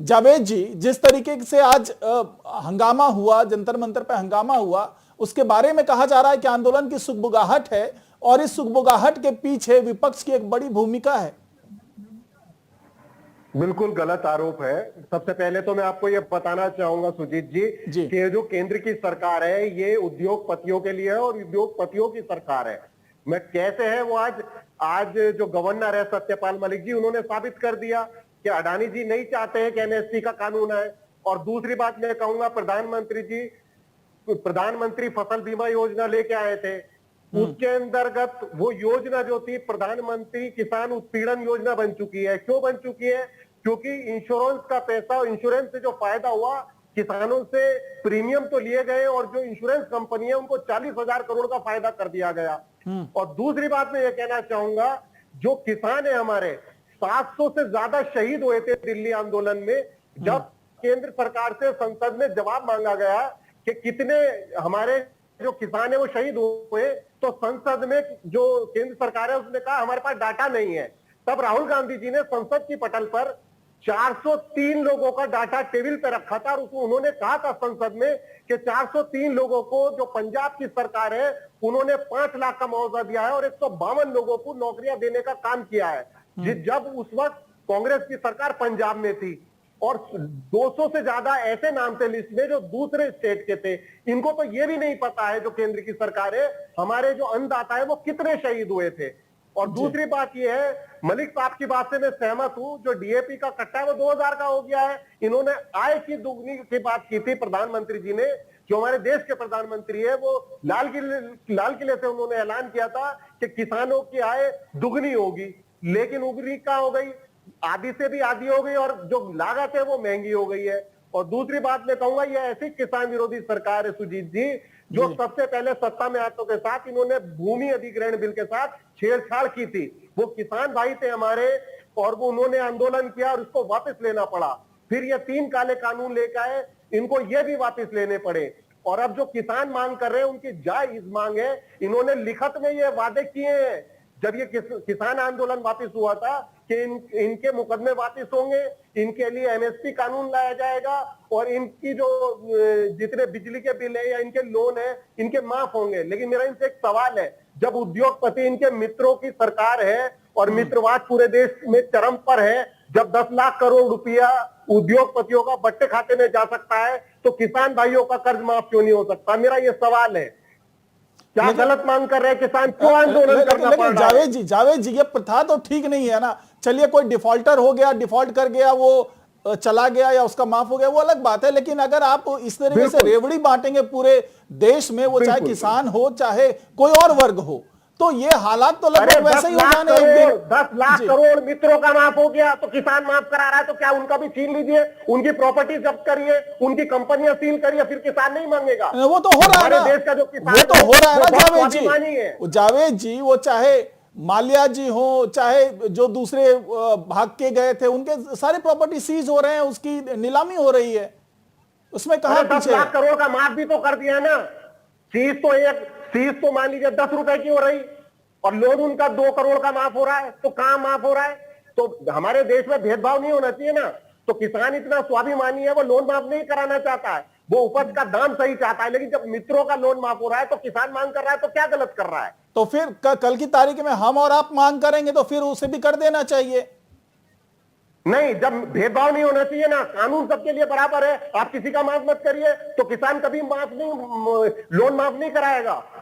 जावेद जी, जिस तरीके से आज हंगामा हुआ, जंतर मंतर पे हंगामा हुआ, उसके बारे में कहा जा रहा है कि आंदोलन की सुगबुगाहट है और इस सुगबुगाहट के पीछे विपक्ष की एक बड़ी भूमिका है। बिल्कुल गलत आरोप है। सबसे पहले तो मैं आपको ये बताना चाहूंगा सुजीत जी जी। कि जो केंद्र की सरकार है ये उद्योगपतियों के लिए है और उद्योगपतियों की सरकार है। मैं कैसे है वो आज आज जो गवर्नर है सत्यपाल मलिक जी, उन्होंने साबित कर दिया कि अडानी जी नहीं चाहते हैं कि एनएसपी का कानून आए। और दूसरी बात मैं कहूंगा, प्रधानमंत्री जी प्रधानमंत्री फसल बीमा योजना लेके आए थे, उसके अंतर्गत वो योजना जो थी प्रधानमंत्री किसान उत्पीड़न योजना बन चुकी है। क्यों बन चुकी है? क्योंकि इंश्योरेंस का पैसा, इंश्योरेंस से जो फायदा हुआ, किसानों से प्रीमियम तो लिए गए और जो इंश्योरेंस कंपनी है उनको 40,000 करोड़ का फायदा कर दिया गया। और दूसरी बात मैं ये कहना चाहूंगा, जो किसान है हमारे 700 से ज्यादा शहीद हुए थे दिल्ली आंदोलन में। जब केंद्र सरकार से संसद में जवाब मांगा गया कि कितने हमारे जो किसान है वो शहीद हुए, तो संसद में जो केंद्र सरकार है उसने कहा हमारे पास डाटा नहीं है। तब राहुल गांधी जी ने संसद की पटल पर 403 लोगों का डाटा टेबल पे रखा था और उन्होंने कहा था संसद में कि 403 लोगों को जो पंजाब की सरकार है उन्होंने 5 लाख का मुआवजा दिया है और 152 लोगों को नौकरियां देने का काम किया है। जब उस वक्त कांग्रेस की सरकार पंजाब में थी और 200 से ज्यादा ऐसे नाम थे लिस्ट में जो दूसरे स्टेट के थे। इनको तो ये भी नहीं पता है, जो केंद्र की सरकार है, हमारे जो अन्नदाता है वो कितने शहीद हुए थे। और दूसरी बात ये है, मलिक साहब की बात से मैं सहमत हूं, जो डीएपी का कट्टा है वो 2000 का हो गया है। इन्होंने आय की दुगनी की बात की थी प्रधानमंत्री जी ने। जो हमारे देश के प्रधानमंत्री है वो लाल किले से उन्होंने ऐलान किया था कि किसानों की आय दुगनी होगी, लेकिन उगनी क्या हो गई, आधी से भी आधी हो गई और जो लागत है वो महंगी हो गई है। और दूसरी बात मैं कहूंगा, ये ऐसी किसान विरोधी सरकार है सुजीत जी, जो सबसे पहले सत्ता में आते के साथ इन्होंने भूमि अधिग्रहण बिल के साथ छेड़छाड़ की थी। वो किसान भाई थे हमारे और वो उन्होंने आंदोलन किया और उसको वापस लेना पड़ा। फिर ये 3 काले कानून लेकर आए, इनको ये भी वापस लेने पड़े। और अब जो किसान मांग कर रहे हैं उनकी जायज मांग है। इन्होंने लिखत में ये वादे किए हैं जब ये किसान आंदोलन वापस हुआ था कि इनके मुकदमे वापस होंगे, इनके लिए एमएसपी कानून लाया जाएगा और इनकी जो जितने बिजली के बिल है या इनके लोन है इनके माफ होंगे। लेकिन मेरा इनसे एक सवाल है, जब उद्योगपति इनके मित्रों की सरकार है और मित्रवाद पूरे देश में चरम पर है, जब 10 लाख करोड़ रुपया उद्योगपतियों का बट्टे खाते में जा सकता है, तो किसान भाइयों का कर्ज माफ क्यों नहीं हो सकता? मेरा ये सवाल है। क्या गलत मांग कर रहे हैं किसान? क्यों आंदोलन करना पड़ रहा है? जावेद जी, ये प्रथा तो ठीक नहीं है ना। चलिए कोई डिफॉल्टर हो गया, डिफॉल्ट कर गया, वो चला गया या उसका माफ हो गया, वो अलग बात है। लेकिन अगर आप इस तरीके से रेवड़ी बांटेंगे पूरे देश में, वो चाहे किसान हो चाहे कोई और वर्ग हो, तो ये हालात तो लगभग वैसे ही हो जाने एक दिन। 10 लाख करोड़ मित्रों का माफ हो गया तो किसान माफ करा रहा है, तो क्या उनका भी छीन लीजिए, उनकी प्रॉपर्टी जब्त करिए, उनकी कंपनियां सील करिए, फिर किसान नहीं मांगेगा? वो तो हो रहा है ना, देश का जो किसान वो तो हो रहा है ना जावेद जी। जावेद जी, वो चाहे माल्या जी हो चाहे जो दूसरे भाग के गए थे, उनके सारे प्रॉपर्टी सीज हो रहे हैं, उसकी नीलामी हो रही है, उसमें कहां 10 लाख करोड़ का माफ भी तो कर दिया ना। फीस तो मान लीजिए 10 रुपए की हो रही और लोन उनका 2 करोड़ का माफ हो रहा है, तो कहां माफ हो रहा है? तो हमारे देश में भेदभाव नहीं होना चाहिए ना। तो किसान इतना स्वाभिमानी है, वो लोन माफ नहीं कराना चाहता है, वो उपज का दाम सही चाहता है। लेकिन जब मित्रों का लोन माफ हो रहा है तो किसान मांग कर रहा है, तो क्या गलत कर रहा है? तो फिर कल की तारीख में हम और आप मांग करेंगे तो फिर उसे भी कर देना चाहिए। नहीं, जब भेदभाव नहीं होना चाहिए ना, कानून सबके लिए बराबर है। आप किसी का माफ मत करिए तो किसान कभी माफ नहीं, लोन माफ नहीं कराएगा।